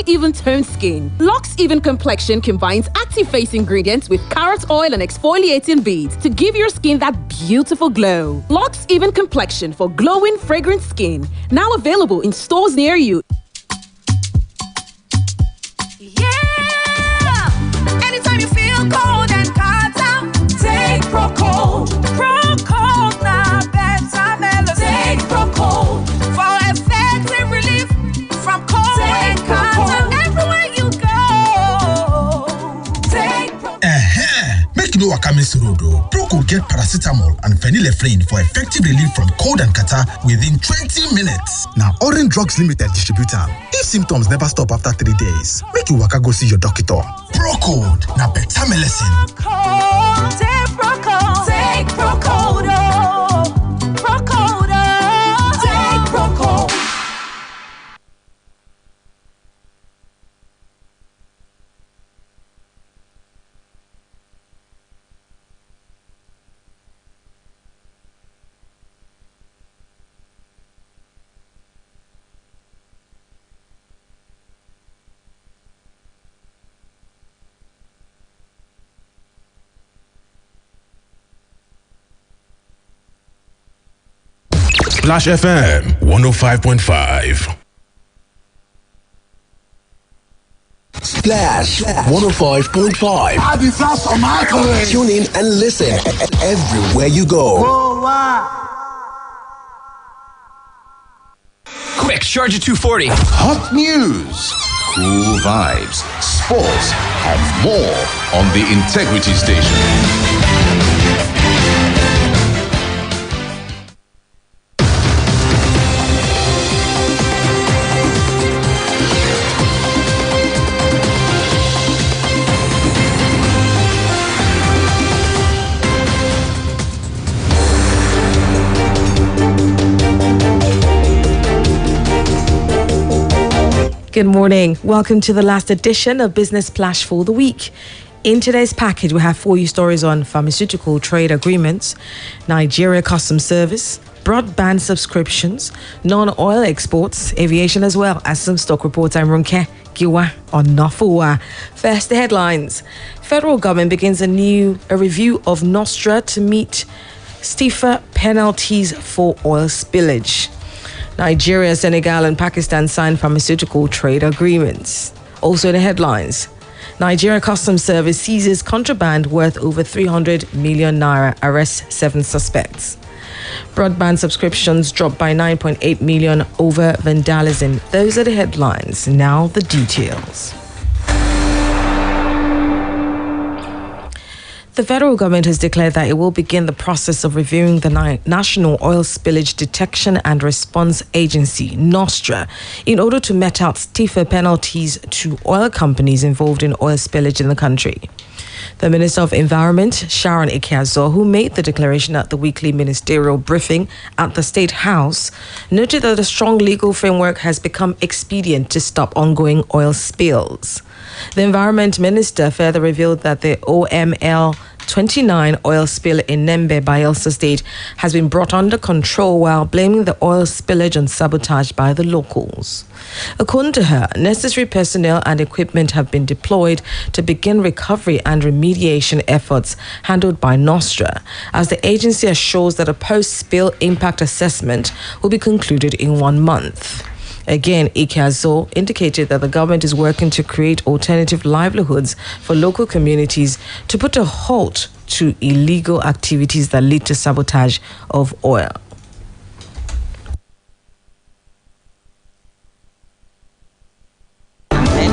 nothing even tones skin. Lux Even Complexion combines active face ingredients with carrot oil and exfoliating beads to give your skin that beautiful glow. Lux Even Complexion for glowing, fragrant skin. Now available in stores near you. Anytime you feel cold and out, take Procold. Procold now better melody. Take Procold for effective relief from cold and out. Everywhere you go, take Procold. Make no wakamis rodo. Procold get paracetamol and phenylephrine for effective relief from cold and catarrh within 20 minutes. Now, Orange Drugs Limited distributor. If symptoms never stop after 3 days, make you waka go see your doctor. Procold, now better medicine. Procold, take Procold, take Procold, Procold, take Procold. Splash FM 105.5. Splash 105.5. I'll be fast on my career. Tune in and listen everywhere you go. Oh, wow. Quick, Charger 240. Hot news, cool vibes, sports, and more on the Integrity Station. Good morning. Welcome to the last edition of Business Splash for the week. In today's package, we have for you stories on pharmaceutical trade agreements, Nigeria Customs Service, broadband subscriptions, non-oil exports, aviation, as well as some stock reports. I'm Runke Giwa on Nafuwa. First, the headlines. Federal government begins a review of Nostra to meet stiffer penalties for oil spillage. Nigeria, Senegal, and Pakistan signed pharmaceutical trade agreements. Also in the headlines, Nigeria Customs Service seizes contraband worth over 300 million naira, arrests 7 suspects. Broadband subscriptions dropped by 9.8 million over vandalism. Those are the headlines. Now the details. The federal government has declared that it will begin the process of reviewing the National Oil Spillage Detection and Response Agency, Nostra, in order to mete out stiffer penalties to oil companies involved in oil spillage in the country. The Minister of Environment, Sharon Ikeazo, who made the declaration at the weekly ministerial briefing at the State House, noted that a strong legal framework has become expedient to stop ongoing oil spills. The Environment Minister further revealed that the OML 29 oil spill in Nembe, Bayelsa State, has been brought under control while blaming the oil spillage on sabotage by the locals. According to her, necessary personnel and equipment have been deployed to begin recovery and remediation efforts handled by Nostra, as the agency assures that a post-spill impact assessment will be concluded in 1 month. Again, Ikeazo indicated that the government is working to create alternative livelihoods for local communities to put a halt to illegal activities that lead to sabotage of oil. The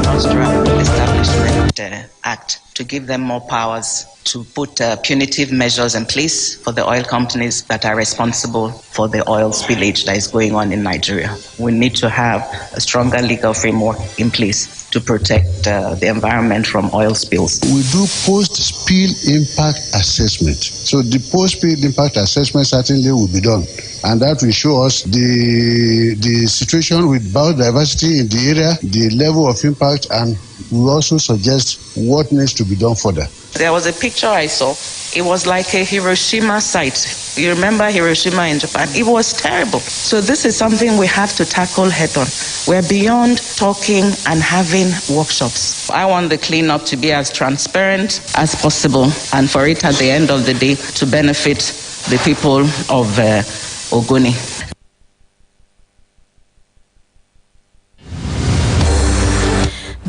Nostra Establishment Act to give them more powers to put punitive measures in place for the oil companies that are responsible for the oil spillage that is going on in Nigeria. We need to have a stronger legal framework in place to protect the environment from oil spills. We do post-spill impact assessment. So the post-spill impact assessment certainly will be done. And that will show us the situation with biodiversity in the area, the level of impact, and we also suggest what needs to be done further. There was a picture I saw. It was like a Hiroshima site. You remember Hiroshima in Japan? It was terrible. So this is something we have to tackle head on. We're beyond talking and having workshops. I want the cleanup to be as transparent as possible and for it at the end of the day to benefit the people of Ogoni.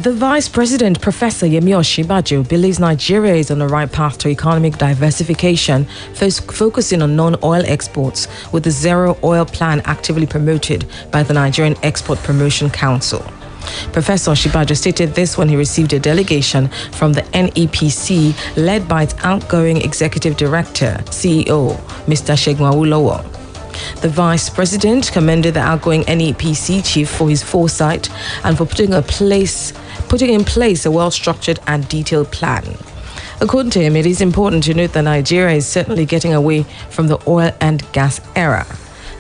The Vice President, Professor Yemi Osinbajo, believes Nigeria is on the right path to economic diversification, focusing on non-oil exports, with the Zero Oil Plan actively promoted by the Nigerian Export Promotion Council. Professor Osinbajo stated this when he received a delegation from the NEPC led by its outgoing Executive Director, CEO, Mr. Segun Awolowo. The Vice President commended the outgoing NEPC chief for his foresight and for putting in place a well-structured and detailed plan. According to him, it is important to note that Nigeria is certainly getting away from the oil and gas era.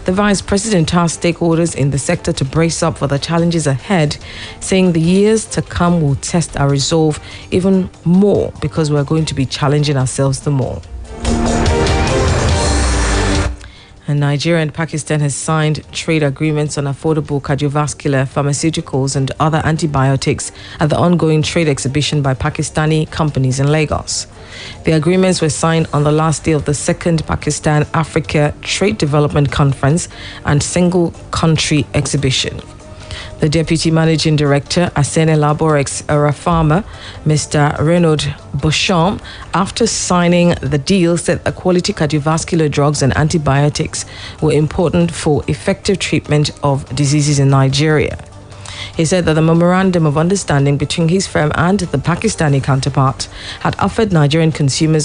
The Vice President tasked stakeholders in the sector to brace up for the challenges ahead, saying the years to come will test our resolve even more because we're going to be challenging ourselves the more. And Nigeria and Pakistan has signed trade agreements on affordable cardiovascular pharmaceuticals and other antibiotics at the ongoing trade exhibition by Pakistani companies in Lagos. The agreements were signed on the last day of the second Pakistan-Africa Trade Development Conference and Single Country Exhibition. The Deputy Managing Director, Asene Laborex Pharma, Mr. Renaud Beauchamp, after signing the deal, said that quality cardiovascular drugs and antibiotics were important for effective treatment of diseases in Nigeria. He said that the memorandum of understanding between his firm and the Pakistani counterpart had offered Nigerian consumers